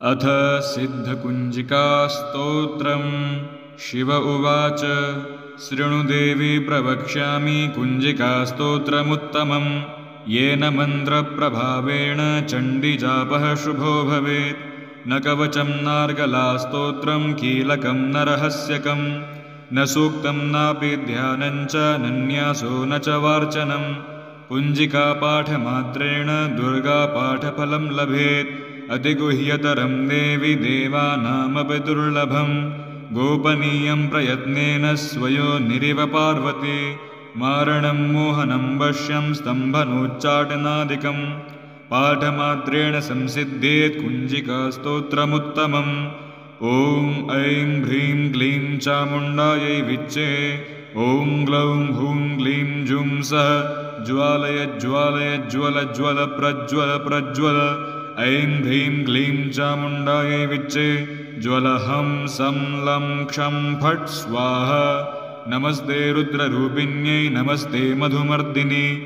अथ सिद्धकुञ्जिकास्तोत्रम्। शिव उवाच शृणु देवी प्रवक्ष्यामि कुञ्जिकास्तोत्रमुत्तमम्। येन मन्त्रप्रभावेण चण्डीजापः शुभो भवेत्। न कवचं नार्गलास्तोत्रं कीलकं न रहस्यकं न सूक्तं नापि ध्यानञ्च नन्यासो न च वार्चनं। कुञ्जिकापाठमात्रेण दुर्गापाठफलं लभेत्। अतिगुह्यतरं देवि देवानामपि दुर्लभं। गोपनीयं प्रयत्नेन स्वयोनिरिव पार्वती। मारणं मोहनं वश्यं स्तम्भनोच्चाटनादिकं पाठमात्रेण संसिद्धेत् कुञ्जिकास्तोत्रमुत्तमम्। ॐ ऐं ह्रीं क्लीं चामुण्डायै विच्चे। ॐ ग्लौं हूं क्लीं जूं सः ज्वालय ज्वालय ज्वल ज्वल प्रज्वल प्रज्वल। ऐं ह्रीं क्लीं चामुण्डायै विच्चे। ज्वल हं सं लं क्षं फट् स्वाहा। नमस्ते रुद्ररूपिण्यै नमस्ते मधुमर्दिनि।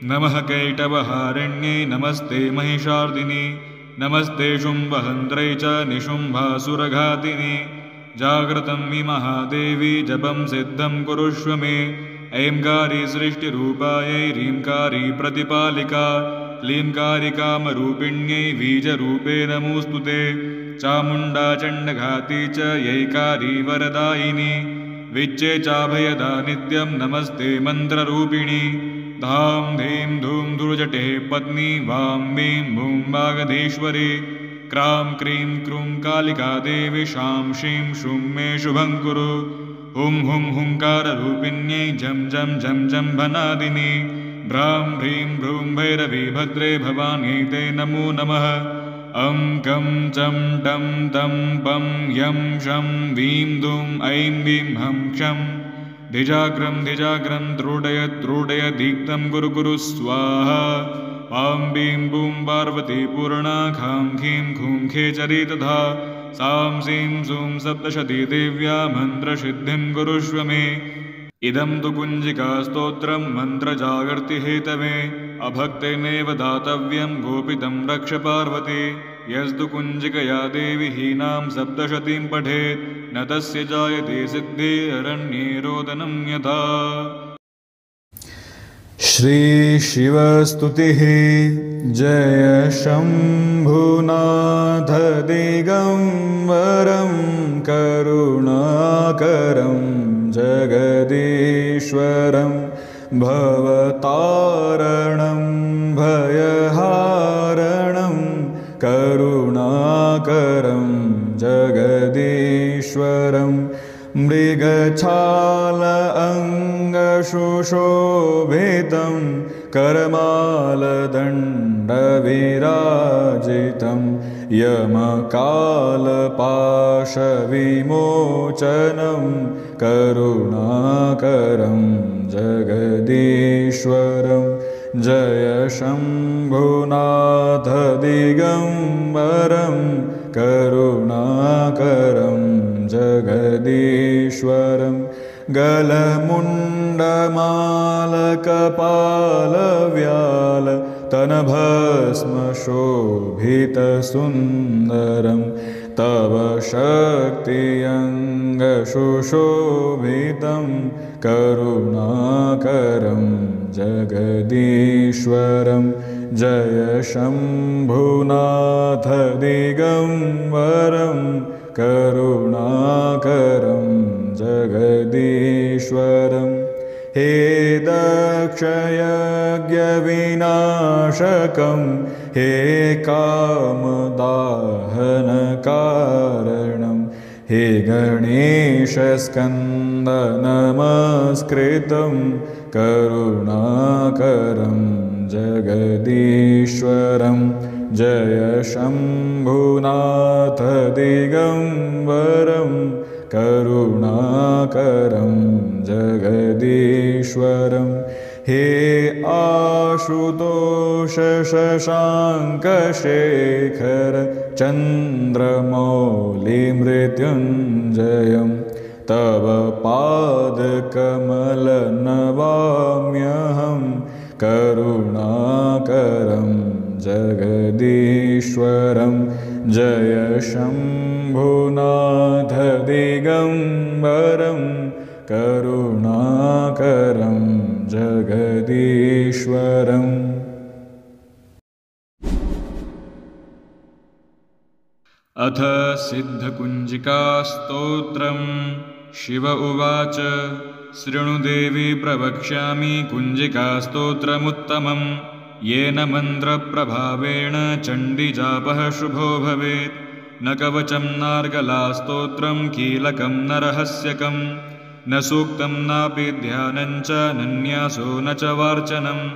नमः कैटभहारिण्यै नमस्ते महिषार्दिनि। नमस्ते शुम्भहन्त्रै च निशुम्भासुरघातिनि। जाग्रतं हि महादेवी जपं सिद्धं कुरुष्व मे। ऐंकारी सृष्टिरूपायै ह्रींकारी प्रतिपालिका। क्लींकारी कामरूपिण्यै बीजरूपे नमोऽस्तु ते। चामुण्डा चण्डघाती च यैकारी वरदायिनी। विच्चे चाभयदा नित्यं नमस्ते मन्त्ररूपिणी। धां धीं धूं धुर्जटे पत्नी वां वीं भूं वागधीश्वरी। क्रां क्रीं क्रूं कालिका देवी शां शीं शूं मे शुभं कुरु। हुं हुं हुंकाररूपिण्यै झं झं झं झं भनादिनी। भ्रां ह्रीं भ्रूं भैरवी भद्रे भवान्यै ते नमो नमः। अं कं चं टं तं पं यं शं वीं दूं ऐं वीं हं क्षं। धिजाग्रं त्रोडय त्रोडय दीप्तं कुरु कुरु स्वाहा। पां बीं बूं पार्वती पूर्णा खां खीं खूं खेचरी तथा। सां सीं सूं सप्तशती देव्या मन्त्रसिद्धिं कुरुष्व मे। इदं तु कुञ्जिकास्तोत्रं मन्त्रजागर्तिहेतवे। अभक्तेनैव दातव्यं गोपितं रक्ष पार्वती। यस्तु कुञ्जिकया देवी हीनां सप्तशतीं पठेत् न तस्य जायते सिद्धिररण्ये रोदनं यथा। श्रीशिवस्तुतिः। जय शम्भुनाथ दिगम्बरं करुणाकरं जगदीश्वरं भवतारणं भयहारणं करुणाकरं जगदीश्वरं। मृगछाल अङ्गशुशोभितं करमालदण्डविराजितं यमकालपाशविमोचनं करुणाकरं जगदीश्वरं। जय शम्भुनाथ दिगम्बरं करुणाकरं जगदीश्वरं। गलमुण्डमालकपालव्याल तनभस्मशोभितसुन्दरं तव शक्त्यङ्गशुशोभितं करुणाकरं जगदीश्वरं। जय शम्भुनाथ दिगम्बरं करुणाकरं जगदीश्वरं। हे दक्षयज्ञविनाशकं हे कामदाहनकारणं हे गणेशस्कन्दनमस्कृतं करुणाकरं जगदीश्वरं। जय शम्भुनाथ दिगम्बरं करुणाकरं जगदीश्वरं। हे आशुतोष शशाङ्कशेखर चन्द्रमौलिमृत्युञ्जयं तव पादकमल नमाम्यहं करुणाकरं जगदीश्वरं। जय शम्भुनाथ दिगम्बरं करुणाकरं जगदीश्वरम्। अथ सिद्धकुञ्जिकास्तोत्रम्। शिव उवाच शृणुदेवी प्रवक्ष्यामि कुञ्जिकास्तोत्रमुत्तमम्। येन मन्त्रप्रभावेण चण्डीजापः शुभो भवेत्। न कवचं नार्गलास्तोत्रं कीलकं न रहस्यकं न सूक्तं नापि ध्यानञ्च नन्यासो न च वार्चनं।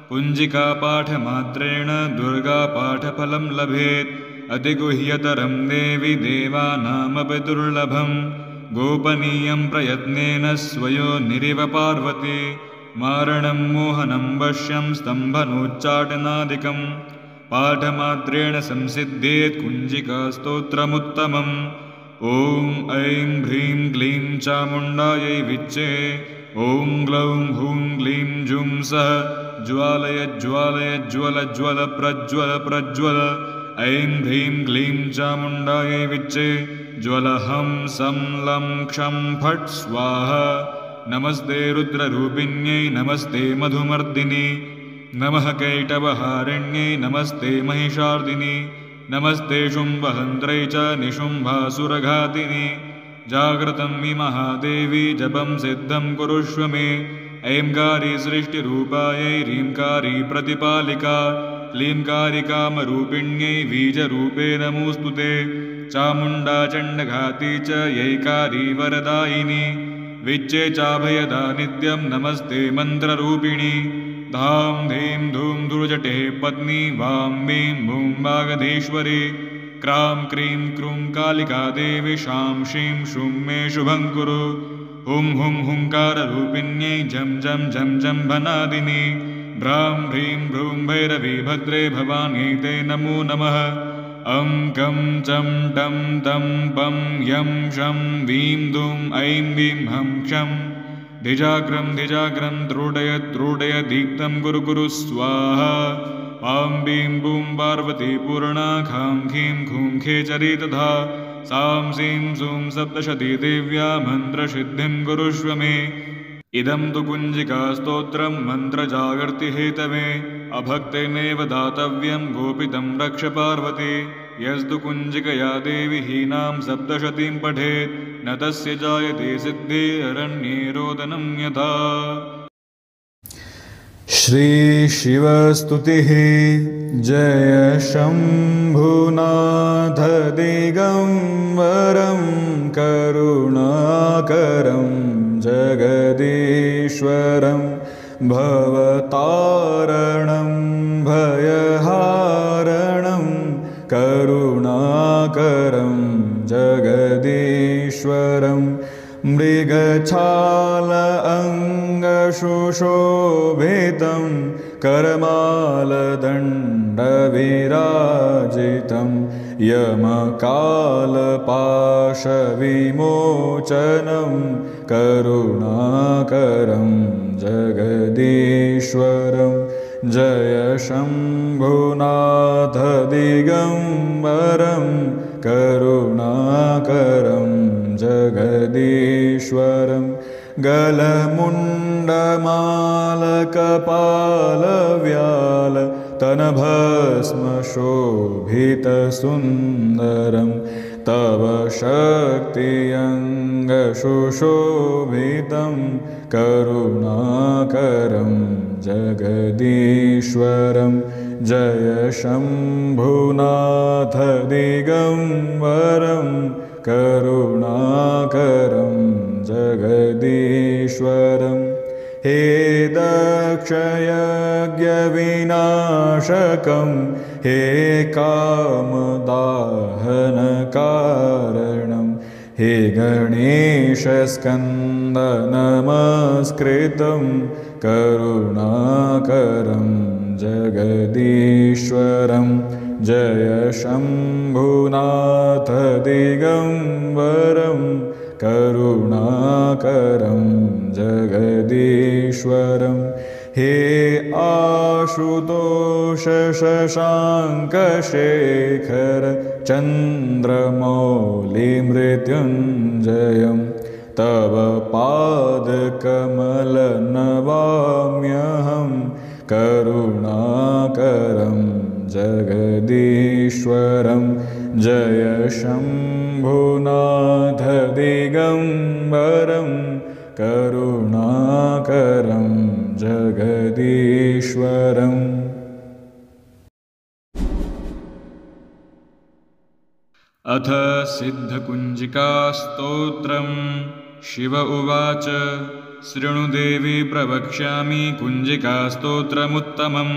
कुञ्जिकापाठमात्रेण दुर्गापाठफलं लभेत्। अतिगुह्यतरं देवि देवानामपि दुर्लभं। गोपनीयं प्रयत्नेन स्वयोनिरिव पार्वती। मारणं मोहनं वश्यं स्तम्भनोच्चाटनादिकं। पाठमात्रेण संसिद्धेत् कुञ्जिकास्तोत्रमुत्तमम्। ॐ ऐं ह्रीं क्लीं चामुण्डायै विच्चे। ॐ ग्लौं हूं क्लीं जूं सः ज्वालय ज्वालय ज्वल ज्वल प्रज्वल प्रज्वल। ऐं ह्रीं क्लीं चामुण्डायै विच्चे। ज्वलहं सं लं क्षं फट् स्वाहा। नमस्ते रुद्ररूपिण्यै नमस्ते मधुमर्दिनि। नमः कैटवहारिण्यै नमस्ते महिषार्दिनि। नमस्ते शुम्भहन्त्रै च निशुम्भासुरघातिनि। जाग्रतं हि महादेवी जपं सिद्धं कुरुष्व मे। ऐंकारी सृष्टिरूपायै ह्रींकारी प्रतिपालिका। क्लींकारी कामरूपिण्यै बीजरूपे नमोऽस्तु ते। चामुण्डा चण्डघाती च यैकारी वरदायिनी। विच्चे चाभयदा नित्यं नमस्ते मन्त्ररूपिणी। धां धीं धूं धुर्जटे पत्नी वां वीं भूं वागधीश्वरी। क्रां क्रीं क्रूं कालिका देवी शां शीं शूं मे शुभं कुरु। हुं हुं हुंकाररूपिण्यै झं झं झं झं भनादिनी। भ्रां ह्रीं भ्रूं भैरवी भद्रे भवान्यै ते नमो नमः। अं कं चं टं तं पं यं शं वीं दूं ऐं वीं हं क्षं। धिजाग्रं त्रोडय त्रोडय दीप्तं कुरु कुरु स्वाहा। पां बीं बूं पार्वती पूर्णा खां खीं खूं खेचरी तथा। सां सीं सूं सप्तशती देव्या मन्त्रसिद्धिं कुरुष्व मे। इदं तु कुञ्जिकास्तोत्रं मन्त्रजागर्ति हेतवे। अभक्तेनैव दातव्यं गोपितं रक्ष पार्वती। यस्तु कुञ्जिकया देवी हीनां सप्तशतीं पठेत् न तस्य जायते सिद्धिररण्ये रोदनं यथा। श्रीशिवस्तुतिः। जय शम्भुनाथ दिगम्बरं करुणाकरं जगदीश्वरं। भवतारणं भयहारणं करुणाकरं जगदीश्वरं। मृगछाल अङ्गशुशोभितं करमालदण्डविराजितं। यमकालपाशविमोचनं करुणाकरं जगदीश्वरं। जय शम्भुनाथ दिगम्बरं करुणाकरं जगदीश्वरं। गलमुण्डमालकपालव्याल तनभस्मशोभितसुन्दरं। तव शक्तियङ्गशुशोभितं करुणाकरं जगदीश्वरं। जय शम्भुनाथ दिगम्बरं करुणाकरं जगदीश्वरं। हे दक्षयज्ञविनाशकं हे कामदाहनकारणं। हे गणेशस्कन्दनमस्कृतं करुणाकरं जगदीश्वरं। जय शम्भुनाथ दिगम्बरं करुणाकरं जगदीश्वरं। हे आशुतोष शशाङ्कशेखर चन्द्रमौलिमृत्युञ्जयं तव पादकमल नमाम्यहं करुणाकरं जगदीश्वरं जय शम्भुनाथ दिगम्बरं करुणाकरं जगदीश्वरम्। अथ सिद्धकुञ्जिकास्तोत्रम्। शिव उवाच शृणु देवी प्रवक्ष्यामि कुञ्जिकास्तोत्रमुत्तमम्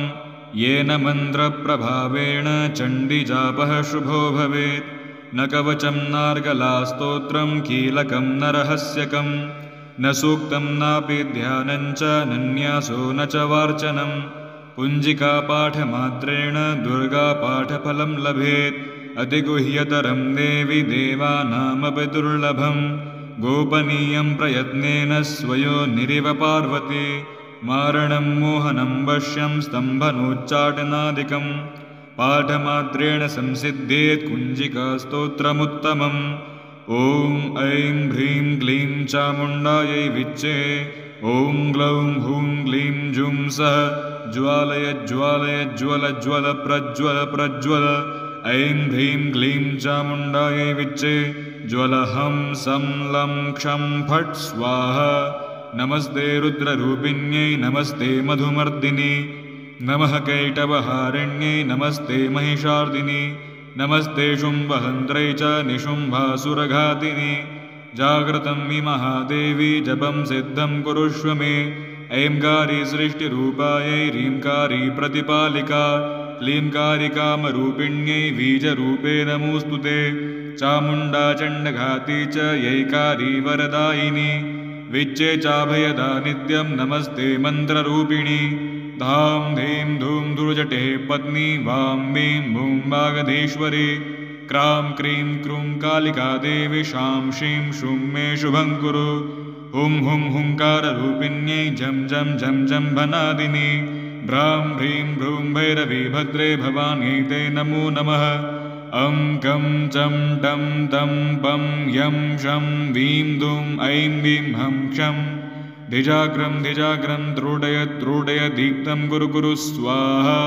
येन मन्त्रप्रभावेण चण्डीजापः शुभो भवेत्। न कवचं नार्गलास्तोत्रं कीलकं न रहस्यकं न सूक्तं नापि ध्यानञ्च नन्यासो न च वार्चनं। कुञ्जिकापाठमात्रेण दुर्गापाठफलं लभेत् अतिगुह्यतरं देवि देवानामपि दुर्लभं। गोपनीयं प्रयत्नेन स्वयोनिरिव पार्वती मारणं मोहनं वश्यं स्तम्भनोच्चाटनादिकं पाठमात्रेण संसिद्धेत् कुञ्जिकास्तोत्रमुत्तमम्। ॐ ऐं ह्रीं क्लीं चामुण्डायै विच्चे। ॐ ग्लौं हूं ग्लीं जुं सः ज्वालय ज्वालय ज्वल ज्वल प्रज्वल प्रज्वल। ऐं ह्रीं क्लीं चामुण्डायै विच्चे ज्वलहं सं लं क्षं फट् स्वाहा। नमस्ते रुद्ररूपिण्यै नमस्ते मधुमर्दिनि नमः कैटवहारिण्यै नमस्ते महिषार्दिनि नमस्ते शुम्भहन्त्रै च निशुम्भासुरघातिनि। जाग्रतं हि महादेवी जपं सिद्धं कुरुष्व मे। ऐंकारी सृष्टिरूपायै ह्रींकारी प्रतिपालिका क्लींकारी कामरूपिण्यै बीजरूपे नमोऽस्तु ते। चामुण्डा चण्डघाती च यैकारी वरदायिनी विच्चे चाभयदा नित्यं नमस्ते मन्त्ररूपिणी। धां धीं धूं धुर्जटे पत्नी वां वीं भूं वागधीश्वरी। क्रां क्रीं क्रूं कालिका देवी शां शीं शूं मे शुभं कुरु। हुं हुं हुंकाररूपिण्यै झं झं झं झं भनादिनी। भ्रां ह्रीं भ्रूं भैरवी भद्रे भवान्यै ते नमो नमः। अं कं चं टं तं पं यं शं वीं दूं ऐं वीं हं क्षं। धिजाग्रं त्रोडय दीप्तं गुरु गुरु स्वाहा।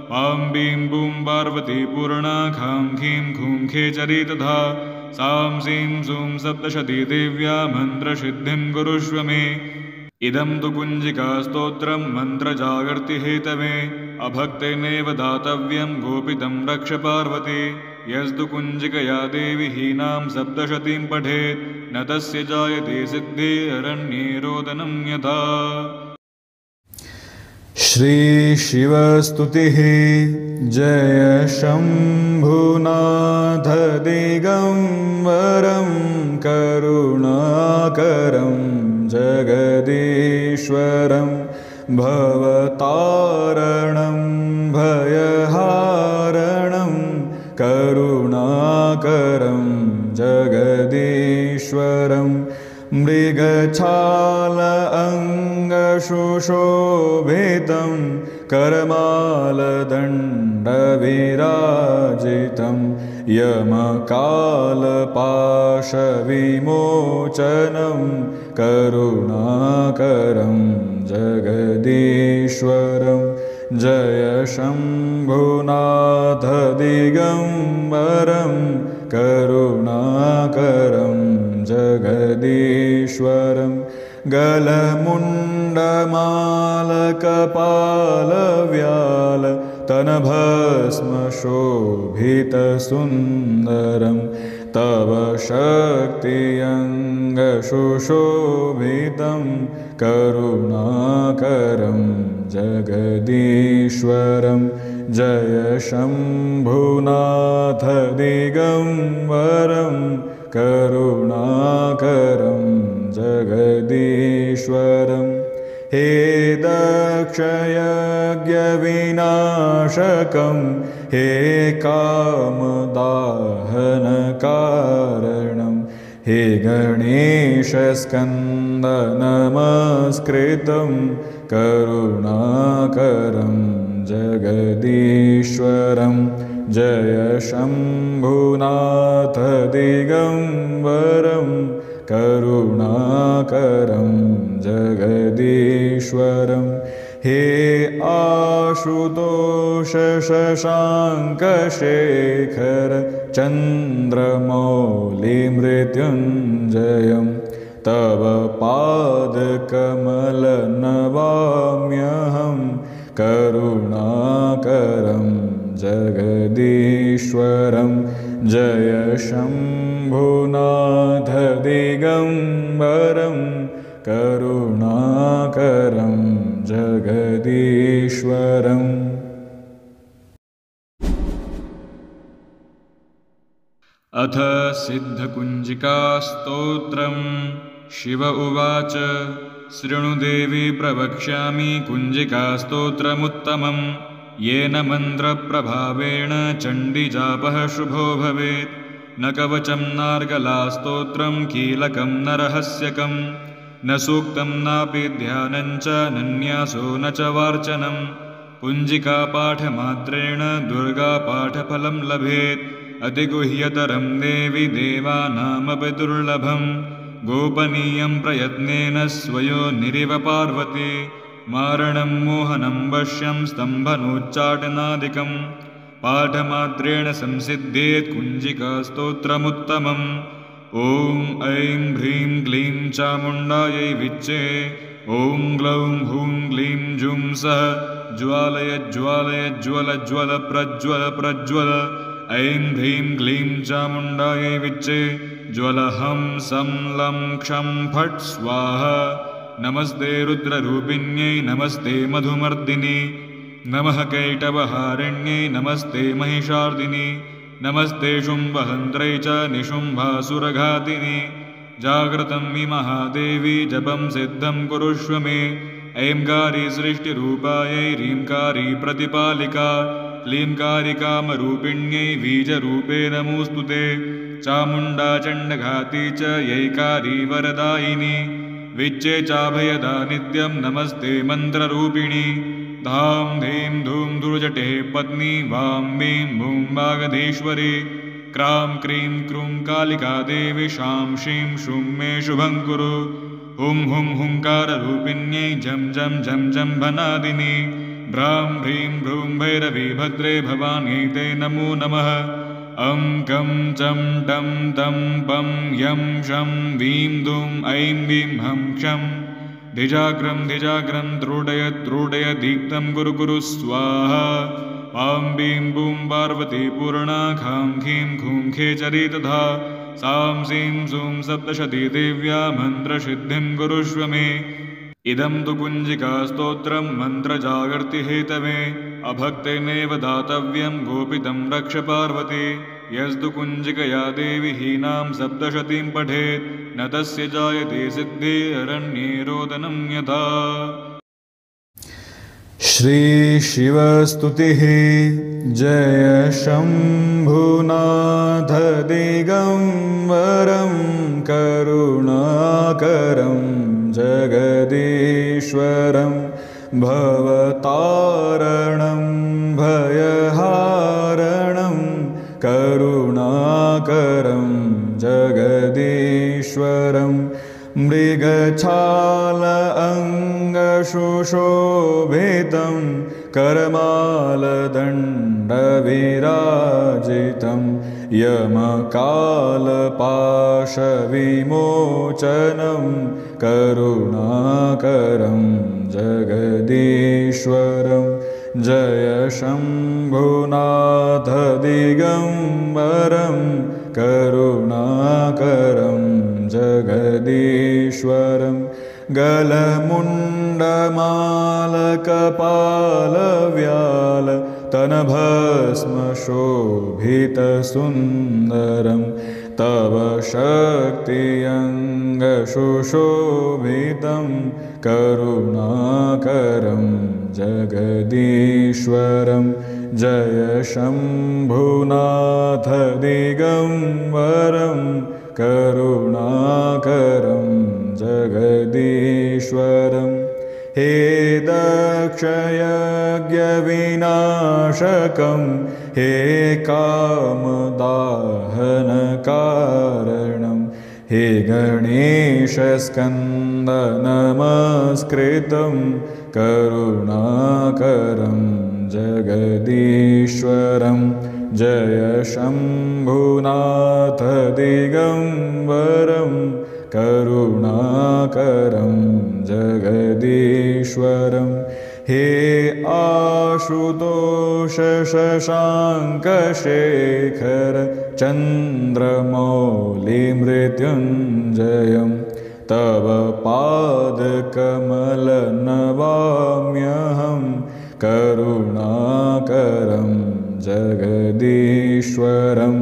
पां बीं बूं पार्वती पूर्णा खां खीं खूं खेचरी तथा सां सीं सूं सप्तशती देव्या मन्त्रसिद्धिं कुरुष्व मे। इदं तु कुञ्जिकास्तोत्रं मन्त्रजागर्ति हेतवे अभक्तेनैव दातव्यं गोपितं रक्ष पार्वती। यस्तु कुञ्जिकया देवी हीनां सप्तशतीं पठेत् न तस्य जायते सिद्धिररण्ये रोदनं यथा। श्री शिवस्तुतिः। जय शम्भुनाथ दिगम्बरं करुणाकरं जगदीश्वरं भवतारणं भयहारणं करुणाकरं जगदीश्वरं। मृगछाल अङ्गशुशोभितं करमालदण्डविराजितं यमकालपाशविमोचनं करुणाकरं जगदीश्वरं। जय शम्भुनाथ दिगम्बरं करुणाकरं जगदीश्वरं। गलमुण्डमालकपालव्याल तनभस्मशोभितसुन्दरं तव शक्त्यङ्गशुशोभितं करुणाकरं जगदीश्वरं। जय शम्भुनाथ दिगम्बरं करुणाकरं जगदीश्वरं। हे दक्षयज्ञविनाशकं हे कामदाहनकारणं हे गणेशस्कन्द नमस्कृतं करुणाकरं जगदीश्वरं जय शम्भुनाथ दिगम्बरं करुणाकरं जगदीश्वरं हे आशुतोष शशाङ्कशेखर चन्द्रमौलिमृत्युञ्जयं तव पादकमल नमाम्यहं करुणाकरं जगदीश्वरं जय शम्भुनाथ दिगम्बरं करुणाकरं जगदीश्वरम्। अथ सिद्धकुञ्जिकास्तोत्रम्। शिव उवाच शृणुदेवी प्रवक्ष्यामि कुञ्जिकास्तोत्रमुत्तमम् येन मन्त्रप्रभावेण चण्डीजापः शुभो भवेत्। न कवचं नार्गलास्तोत्रं कीलकं न रहस्यकं न सूक्तं नापि ध्यानं च नन्यासो न च वार्चनं। कुञ्जिकापाठमात्रेण दुर्गापाठफलं लभेत् अतिगुह्यतरं देवि देवानामपि दुर्लभं। गोपनीयं प्रयत्नेन स्वयोनिरिव पार्वती मारणं मोहनं वश्यं स्तम्भनोच्चाटनादिकं पाठमात्रेण संसिद्धेत् कुञ्जिकास्तोत्रमुत्तमम्। ॐ ऐं ह्रीं क्लीं चामुण्डायै विच्चे ॐ ग्लौं हूं क्लीं जुं सः ज्वालय ज्वालय ज्वल ज्वल प्रज्वल प्रज्वल। ऐं ह्रीं क्लीं चामुण्डायै विच्चे ज्वलहं सं लं क्षं फट् स्वाहा। नमस्ते रुद्ररूपिण्यै नमस्ते मधुमर्दिनि नमः कैटवहारिण्यै नमस्ते महिषार्दिनि नमस्ते शुम्भहन्त्रै च निशुम्भासुरघातिनि। जाग्रतं हि महादेवी जपं सिद्धं कुरुष्व मे। ऐंकारी सृष्टिरूपायै ह्रींकारी प्रतिपालिका क्लींकारी कामरूपिण्यै बीजरूपे नमोऽस्तु ते। चामुण्डा चण्डघाती च यैकारी वरदायिनी विच्चे चाभयदा नित्यं नमस्ते मन्त्ररूपिणी। धां धीं धूं धुर्जटे पत्नी वां वीं भूं वागधीश्वरी क्रां क्रीं क्रूं कालिका देवी शां शीं शूं मे शुभं कुरु। हुं हुं हुंकाररूपिण्यै झं झं झं झं भनादिनी भ्रां ह्रीं भ्रूं भैरवी भद्रे भवान्यै ते नमो नमः। अं कं चं टं तं पं यं शं वीं दूं ऐं वीं हं क्षं धिजाग्रं धिजाग्रं त्रोडय त्रोडय दीप्तं गुरु गुरु स्वाहा। पां बीं बूं पार्वती पूर्णा खां खीं खूं खेचरी तथा सां सीं सूं सप्तशती देव्या मन्त्रसिद्धिं कुरुष्व मे। इदं तु कुञ्जिकास्तोत्रं मन्त्रजागर्ति हेतवे अभक्तेनैव दातव्यं गोपितं रक्ष पार्वती। यस्तु कुञ्जिकया देवी हीनां सप्तशतीं पठेत् न तस्य जायते सिद्धिररण्ये रोदनं यथा। श्रीशिवस्तुतिः। जय शम्भुनाथ दिगम्बरं करुणाकरं जगदीश्वरं भवतारणं भयहारणं करुणाकरं जगदीश्वरं। मृगछाल अङ्गशुशोभितं करमालदण्डविराजितं यमकालपाशविमोचनं करुणाकरं जगदीश्वरं। जय शम्भुनाथ दिगम्बरं करुणाकरं जगदीश्वरं। गलमुण्डमालकपालव्याल तनभस्मशोभितसुन्दरं तव शक्त्यङ्गशुशोभितं करुणाकरं जगदीश्वरं। जय शम्भुनाथ दिगम्बरं करुणाकरं जगदीश्वरं हे दक्षयज्ञविनाशकं हे कामदाहनकारणं हे गणेशस्कन्दनमस्कृतं करुणाकरं जगदीश्वरं जय शम्भुनाथ दिगम्बरं करुणाकरं जगदीश्वरं हे आशुतोष शशाङ्कशेखर चन्द्रमौलिमृत्युञ्जयं तव पादकमल नवाम्यहं करुणाकरं जगदीश्वरं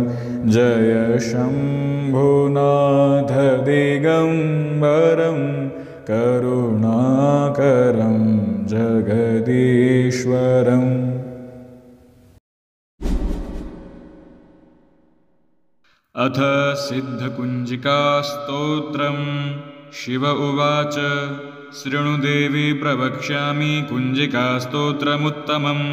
जय शम्भुनाथ दिगम्बरं करुणाकरं जगदीश्वरम्। अथ सिद्धकुञ्जिकास्तोत्रम्। शिव उवाच शृणु देवी प्रवक्ष्यामि कुञ्जिकास्तोत्रमुत्तमम्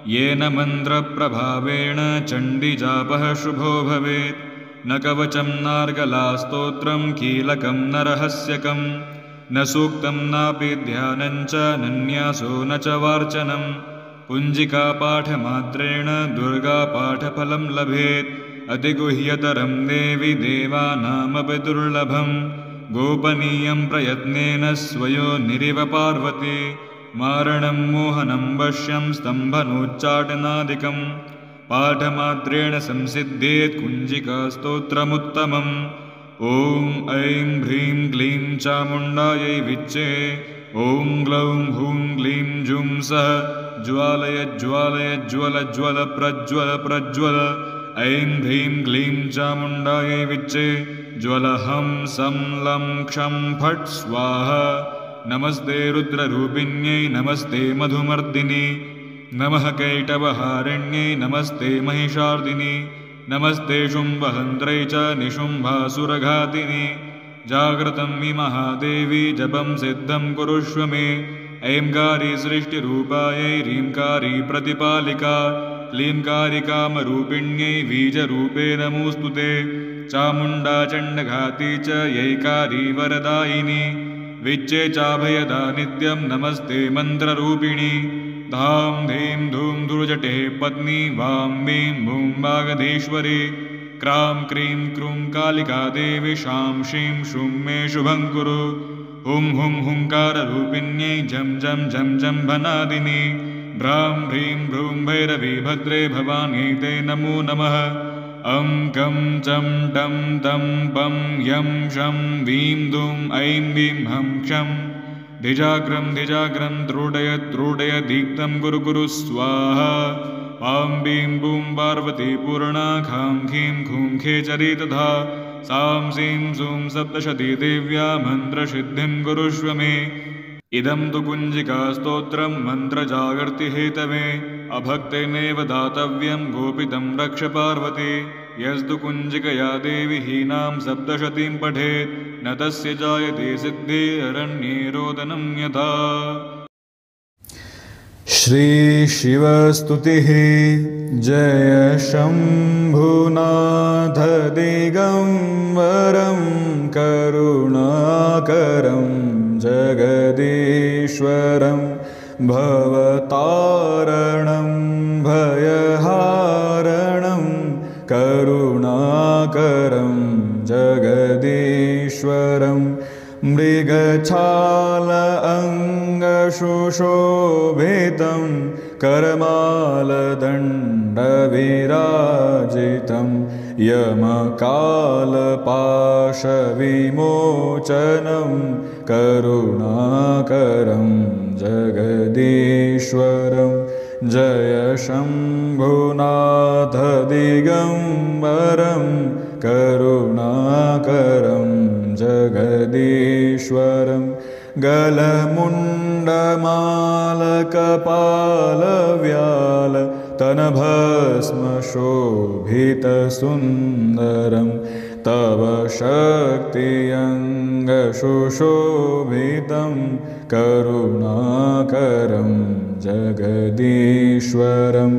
येन मन्त्रप्रभावेण चण्डीजापः शुभो भवेत्। न कवचं नार्गलास्तोत्रं कीलकं न रहस्यकं न सूक्तं नापि ध्यानञ्च नन्यासो न च वार्चनम्। कुञ्जिकापाठमात्रेण दुर्गापाठफलं लभेत् अतिगुह्यतरं देवि देवानामपि दुर्लभम्। गोपनीयं प्रयत्नेन स्वयोनिरिव पार्वती मारणं मोहनं वश्यं स्तम्भनोच्चाटनादिकं पाठमात्रेण संसिद्धेत् कुञ्जिकास्तोत्रमुत्तमम्। ॐ ऐं ह्रीं क्लीं चामुण्डायै विच्चे ॐ ग्लौं हूं क्लीं जुं सः ज्वालय ज्वालय ज्वल ज्वल प्रज्वल प्रज्वल। ऐं ह्रीं क्लीं चामुण्डायै विच्चे ज्वलहं सं लं क्षं फट् स्वाहा। नमस्ते रुद्ररूपिण्यै नमस्ते मधुमर्दिनि नमः कैटवहारिण्यै नमस्ते महिषार्दिनि नमस्ते शुम्भहन्त्रै च निशुम्भासुरघातिनि। जाग्रतं वि महादेवी जपं सिद्धं कुरुष्व मे। ऐंकारी सृष्टिरूपायै ह्रींकारी प्रतिपालिका क्लींकारी कामरूपिण्यै बीजरूपे नमोऽस्तु ते। चामुण्डा चण्डघाती च यैकारी वरदायिनी विच्चे चाभयदा नित्यं नमस्ते मन्त्ररूपिणी। धां धीं धूं धुर्जटे पत्नी वां वीं भूं वागधीश्वरी क्रां क्रीं क्रूं कालिका देवी शां शीं शूं मे शुभं कुरु। हुं हुं हुंकाररूपिण्यै जं जं जं जं भनादिनी भ्रां ह्रीं भ्रूं भैरवी भद्रे भवान्यै ते नमो नमः। अं कं चं टं तं पं यं शं वीं दूं ऐं वीं हं क्षं धिजाग्रं त्रोडय त्रोडय दीप्तं कुरु कुरु स्वाहा। पां बीं बूं पार्वती पूर्णा खां खीं खूं खेचरी तथा सां सीं सूं सप्तशती देव्या मन्त्रसिद्धिं कुरुष्व मे। इदं तु कुञ्जिकास्तोत्रं मन्त्रजागर्ति हेतवे अभक्तेनैव दातव्यं गोपितं रक्ष पार्वती। यस्तु कुञ्जिकया देवी हीनां सप्तशतीं पठेत् न तस्य जायते सिद्धिररण्ये रोदनं यथा। श्रीशिवस्तुतिः। जय शम्भुनाथ दिगम्बरं करुणाकरं जगदीश्वरं भवतारणं भयहारणं करुणाकरं जगदीश्वरं मृगछाल अङ्गशुशोभितं करमालदण्डविराजितं यमकालपाशविमोचनं करुणाकरं जगदीश्वरं जय शम्भुनाथ दिगम्बरं करुणाकरं जगदीश्वरं गलमुण्डमालकपालव्याल तनभस्मशोभितसुन्दरं तव शक्तियङ्गशुशोभितं करुणाकरं जगदीश्वरं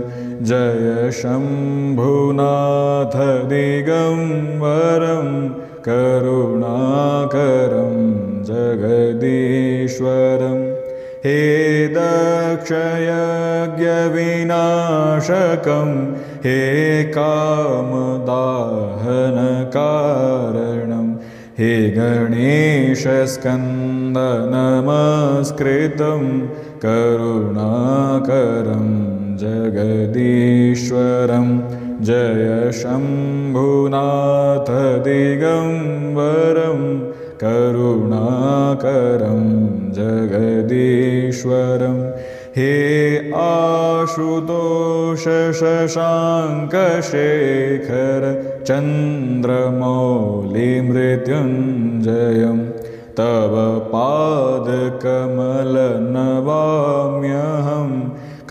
जय शम्भुनाथ दिगम्बरं करुणाकरं जगदीश्वरं हे दक्षयज्ञविनाशकं हे कामदाहनकारणं हे गणेशस्कन्दनमस्कृतं करुणाकरं जगदीश्वरं जय शम्भुनाथ दिगम्बरं करुणाकरं जगदीश्वरं हे आशुतोष शशाङ्कशेखर चन्द्रमौलिमृत्युञ्जयं तव पादकमलनवाम्यहं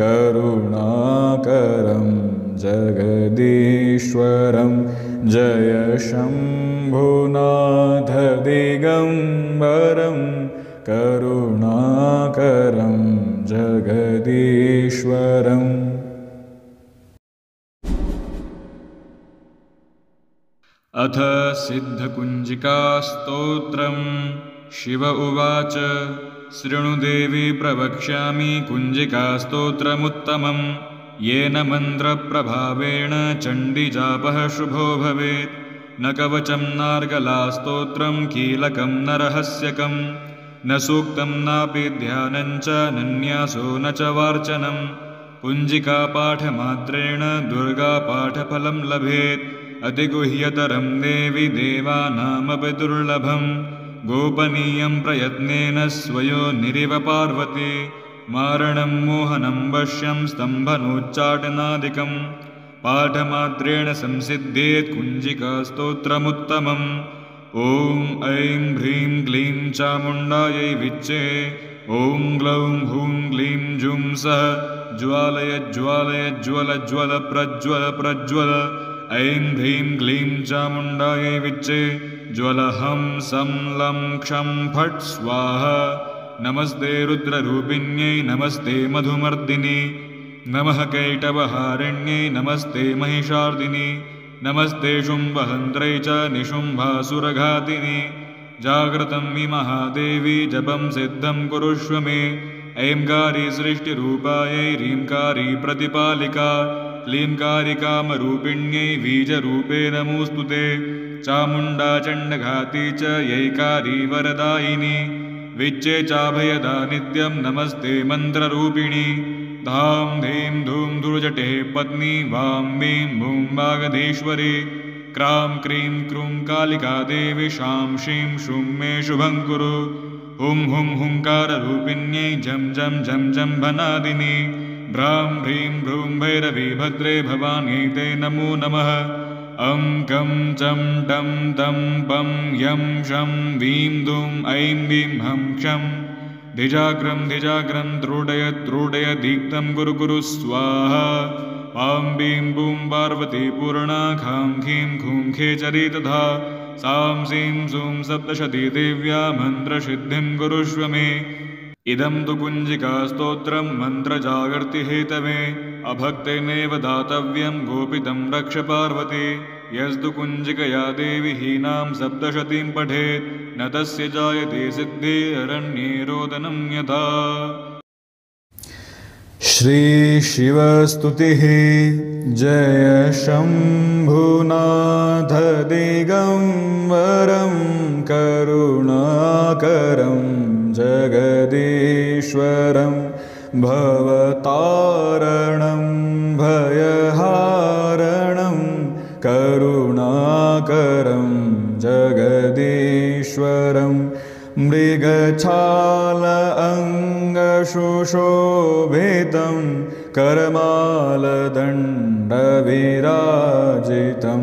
करुणाकरं जगदीश्वरं जय शम्भुनाथ दिगम्बरं करुणाकरं जगदीश्वरम्। अथ सिद्धकुञ्जिकास्तोत्रम्। शिव उवाच शृणुदेवी प्रवक्ष्यामि कुञ्जिकास्तोत्रमुत्तमम् येन मन्त्रप्रभावेण चण्डीजापः शुभो भवेत्। न कवचं नार्गलास्तोत्रं कीलकं न रहस्यकं न सूक्तं नापि ध्यानं च नन्यासो न च वार्चनं। कुञ्जिकापाठमात्रेण दुर्गापाठफलं लभेत् अतिगुह्यतरं देवि देवानामपि दुर्लभं। गोपनीयं प्रयत्नेन स्वयोनिरिव पार्वती मारणं मोहनं वश्यं स्तम्भनोच्चाटनादिकं पाठमात्रेण संसिद्धेत् कुञ्जिकास्तोत्रमुत्तमम्। ॐ ऐं ह्रीं क्लीं चामुण्डायै विच्चे ॐ ग्लौं हूं क्लीं जुं सः ज्वालय ज्वालय ज्वल ज्वल प्रज्वल प्रज्वल। ऐं ह्रीं क्लीं चामुण्डायै विच्चे ज्वल हं सं लं क्षं फट् स्वाहा। नमस्ते रुद्ररूपिण्यै नमस्ते मधुमर्दिनि नमः कैटवहारिण्यै नमस्ते महिषार्दिनि नमस्ते शुम्भहन्त्रै च निशुम्भासुरघातिनि। जाग्रतं हि महादेवी जपं सिद्धं कुरुष्व मे। ऐंकारी सृष्टिरूपायै ह्रींकारी प्रतिपालिका क्लींकारी कामरूपिण्यै बीजरूपे नमोऽस्तु ते। चामुण्डा चण्डघाती च यैकारी वरदायिनी विच्चे चाभयदा नित्यं नमस्ते मन्त्ररूपिणी। धां धीं धूं धुर्जटे पत्नी वां वीं भूं वागधीश्वरी क्रां क्रीं क्रूं कालिका देवी शां शीं शूं मे शुभं कुरु। हुं हुं हुंकाररूपिण्यै झं झं झं झं भनादिनी भ्रां ह्रीं भ्रूं भैरवी भद्रे भवान्यै ते नमो नमः। अं कं चं टं तं पं यं शं वीं दूं ऐं वीं हं क्षं धिजाग्रं धिजाग्रं त्रोडय त्रोडय दीप्तं गुरु गुरु स्वाहा। पां बीं बूं पार्वती पूर्णा खां खीं खूं खेचरी तथा सां सीं सूं सप्तशती देव्या मन्त्रसिद्धिं कुरुष्व मे। इदं तु कुञ्जिकास्तोत्रं मन्त्रजागर्ति हेतवे अभक्तेनैव दातव्यं गोपितं रक्ष पार्वती। यस्तु कुञ्जिकया देवी हीनां सप्तशतीं पठेत् न तस्य जायते सिद्धिररण्ये रोदनं यथा। श्रीशिवस्तुतिः। जय शम्भुनाथ दिगम्बरं करुणाकरं जगदीश्वरं भवतारणं भयहारणं करुणाकरं जगदीश्वरं मृगछाल अङ्गशुशोभितं करमालदण्डविराजितं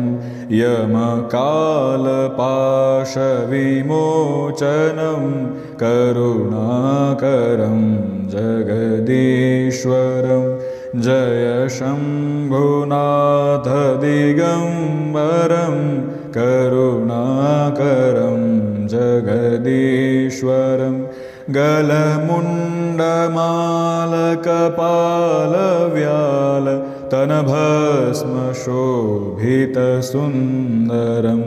यमकालपाशविमोचनं करुणाकरं जगदीश्वरं जय शम्भुनाथ दिगम्बरं करुणाकरं जगदीश्वरं गलमुण्डमालकपालव्याल तनभस्मशोभितसुन्दरं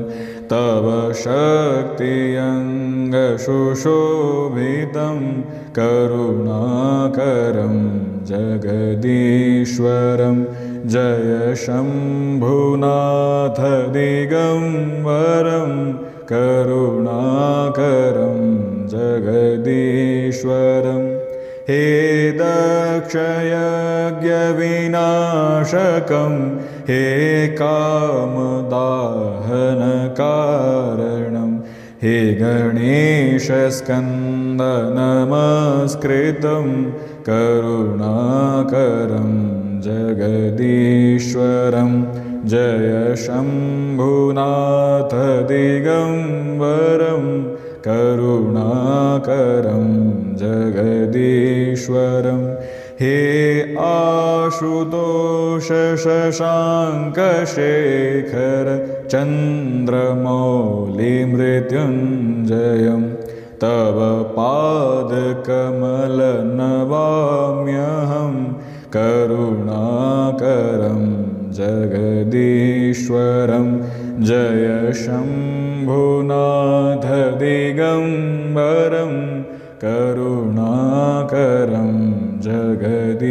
तव शक्तियङ्गशुशोभितं करुणाकरं जगदीश्वरं जय शम्भुनाथ दिगम्बरं करुणाकरं जगदीश्वरं हे दक्षयज्ञविनाशकं हे कामदाहनकारणं हे गणेशस्कन्दनमस्कृतं करुणाकरं जगदीश्वरं जय शम्भुनाथ दिगम्बरं करुणाकरं जगदीश्वरं हे आशुतोष शशाङ्कशेखर चन्द्रमौलिमृत्युञ्जयं तव पादकमल नमाम्यहं करुणाकरं जगदीश्वरं जय शम्भुनाथ दिगम्बरं करुणाकरं जगदीश्वरं